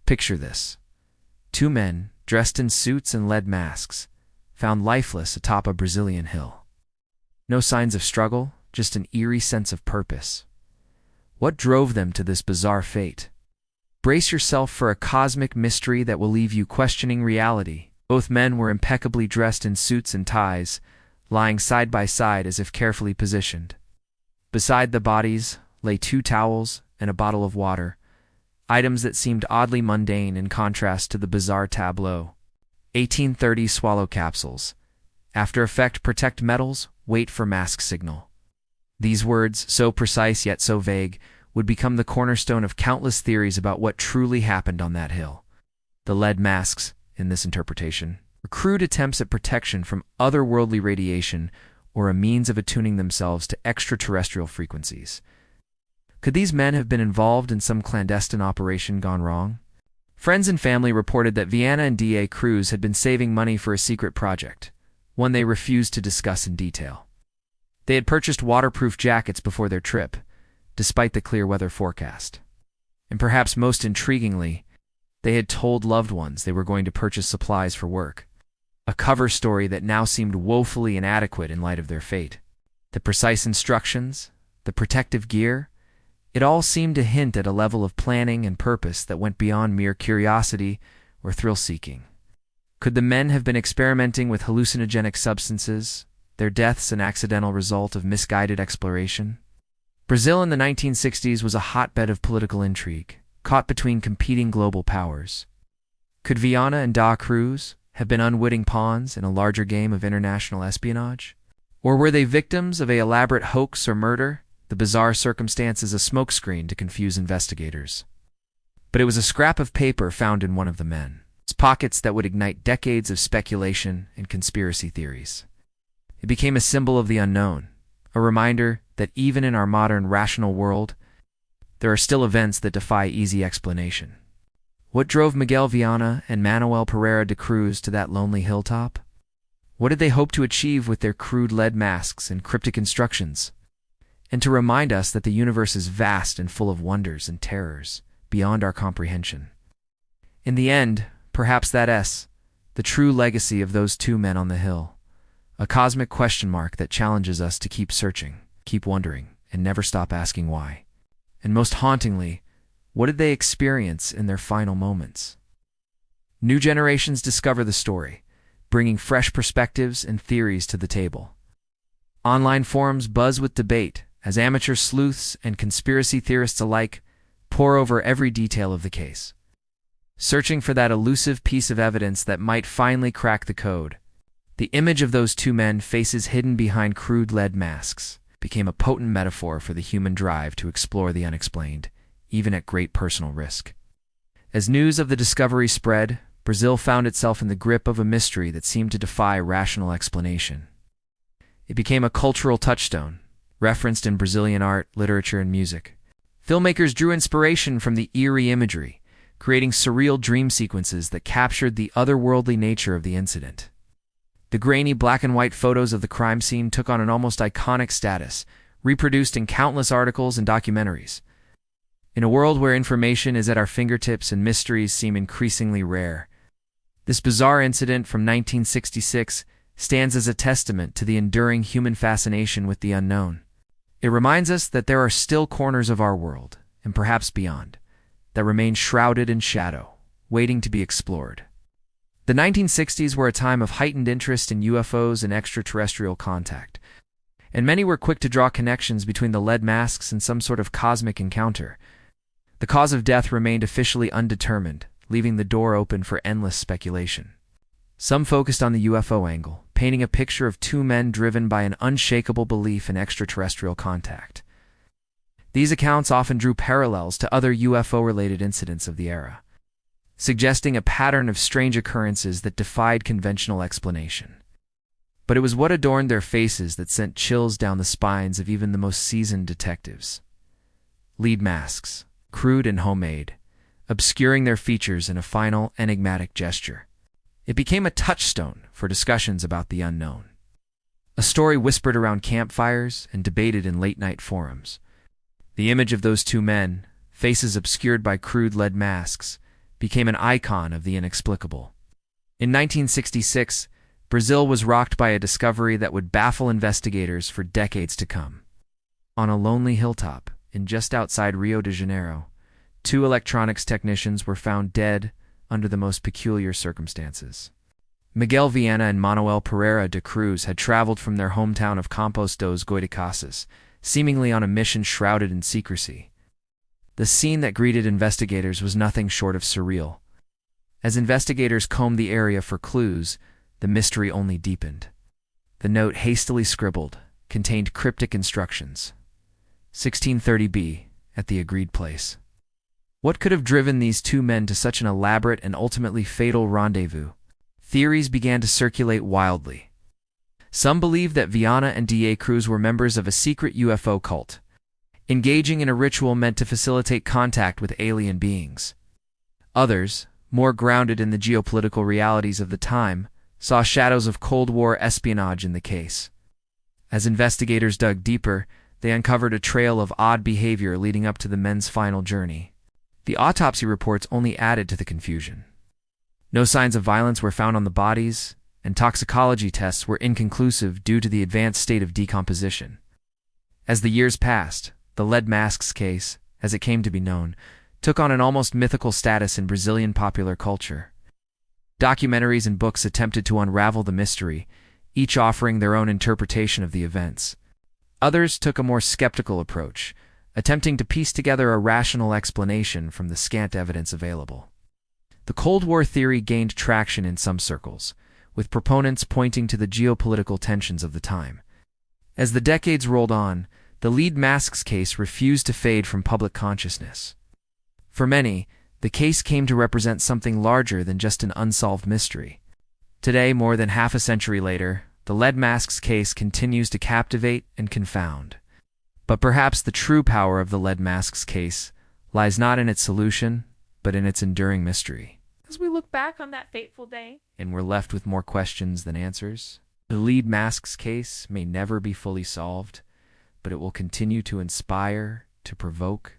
Picture this. Two men, dressed in suits and lead masks, found lifeless atop a Brazilian hill. No signs of struggle, just an eerie sense of purpose. What drove them to this bizarre fate? Brace yourself for a cosmic mystery that will leave you questioning reality. Both men were impeccably dressed in suits and ties, lying side by side as if carefully positioned. Beside the bodies lay 2 towels and a bottle of water, items that seemed oddly mundane in contrast to the bizarre tableau. 1830 swallow capsules. After effect, protect metals, wait for mask signal. These words, so precise yet so vague, would become the cornerstone of countless theories about what truly happened on that hill. The lead masks, in this interpretation, were crude attempts at protection from otherworldly radiation or a means of attuning themselves to extraterrestrial frequencies. Could these men have been involved in some clandestine operation gone wrong? Friends and family reported that Viana and D.A. Cruz had been saving money for a secret project, one they refused to discuss in detail. They had purchased waterproof jackets before their trip, despite the clear weather forecast. And perhaps most intriguingly, they had told loved ones they were going to purchase supplies for work, a cover story that now seemed woefully inadequate in light of their fate. The precise instructions, the protective gear, it all seemed to hint at a level of planning and purpose that went beyond mere curiosity or thrill-seeking. Could the men have been experimenting with hallucinogenic substances, their deaths an accidental result of misguided exploration? Brazil in the 1960s was a hotbed of political intrigue, caught between competing global powers. Could Viana and Da Cruz have been unwitting pawns in a larger game of international espionage? Or were they victims of an elaborate hoax or murder, the bizarre circumstances a smokescreen to confuse investigators? But it was a scrap of paper found in one of the men, its pockets that would ignite decades of speculation and conspiracy theories. It became a symbol of the unknown, a reminder that even in our modern rational world, there are still events that defy easy explanation. What drove Miguel Viana and Manuel Pereira de Cruz to that lonely hilltop? What did they hope to achieve with their crude lead masks and cryptic instructions? And to remind us that the universe is vast and full of wonders and terrors beyond our comprehension. In the end, perhaps the true legacy of those 2 men on the hill, a cosmic question mark that challenges us to keep searching, keep wondering, and never stop asking why. And most hauntingly, what did they experience in their final moments? New generations discover the story, bringing fresh perspectives and theories to the table. Online forums buzz with debate as amateur sleuths and conspiracy theorists alike pore over every detail of the case, searching for that elusive piece of evidence that might finally crack the code. The image of those 2 men, faces hidden behind crude lead masks, became a potent metaphor for the human drive to explore the unexplained, even at great personal risk. As news of the discovery spread, Brazil found itself in the grip of a mystery that seemed to defy rational explanation. It became a cultural touchstone, referenced in Brazilian art, literature, and music. Filmmakers drew inspiration from the eerie imagery, creating surreal dream sequences that captured the otherworldly nature of the incident. The grainy black and white photos of the crime scene took on an almost iconic status, reproduced in countless articles and documentaries. In a world where information is at our fingertips and mysteries seem increasingly rare, this bizarre incident from 1966 stands as a testament to the enduring human fascination with the unknown. It reminds us that there are still corners of our world, and perhaps beyond, that remain shrouded in shadow, waiting to be explored. The 1960s were a time of heightened interest in UFOs and extraterrestrial contact, and many were quick to draw connections between the lead masks and some sort of cosmic encounter. The cause of death remained officially undetermined, leaving the door open for endless speculation. Some focused on the UFO angle, painting a picture of 2 men driven by an unshakable belief in extraterrestrial contact. These accounts often drew parallels to other UFO-related incidents of the era, suggesting a pattern of strange occurrences that defied conventional explanation. But it was what adorned their faces that sent chills down the spines of even the most seasoned detectives. Lead masks, crude and homemade, obscuring their features in a final, enigmatic gesture. It became a touchstone for discussions about the unknown. A story whispered around campfires and debated in late-night forums. The image of those 2 men, faces obscured by crude lead masks, became an icon of the inexplicable. In 1966, Brazil was rocked by a discovery that would baffle investigators for decades to come. On a lonely hilltop, just outside Rio de Janeiro, two electronics technicians were found dead under the most peculiar circumstances. Miguel Viana and Manuel Pereira de Cruz had traveled from their hometown of Campos dos Goitacazes, seemingly on a mission shrouded in secrecy. The scene that greeted investigators was nothing short of surreal. As investigators combed the area for clues, the mystery only deepened. The note, hastily scribbled, contained cryptic instructions. 1630B, at the agreed place. What could have driven these two men to such an elaborate and ultimately fatal rendezvous? Theories began to circulate wildly. Some believed that Viana and de Cruz were members of a secret UFO cult, engaging in a ritual meant to facilitate contact with alien beings. Others, more grounded in the geopolitical realities of the time, saw shadows of Cold War espionage in the case. As investigators dug deeper, they uncovered a trail of odd behavior leading up to the men's final journey. The autopsy reports only added to the confusion. No signs of violence were found on the bodies, and toxicology tests were inconclusive due to the advanced state of decomposition. As the years passed, the lead masks case, as it came to be known, took on an almost mythical status in Brazilian popular culture. Documentaries and books attempted to unravel the mystery, each offering their own interpretation of the events. Others took a more skeptical approach, attempting to piece together a rational explanation from the scant evidence available. The Cold War theory gained traction in some circles, with proponents pointing to the geopolitical tensions of the time. As the decades rolled on, the lead masks case refused to fade from public consciousness. For many, the case came to represent something larger than just an unsolved mystery. Today, more than half a century later, the lead masks case continues to captivate and confound. But perhaps the true power of the lead masks case lies not in its solution, but in its enduring mystery. As we look back on that fateful day, And we're left with more questions than answers. The lead masks case may never be fully solved, but it will continue to inspire, to provoke,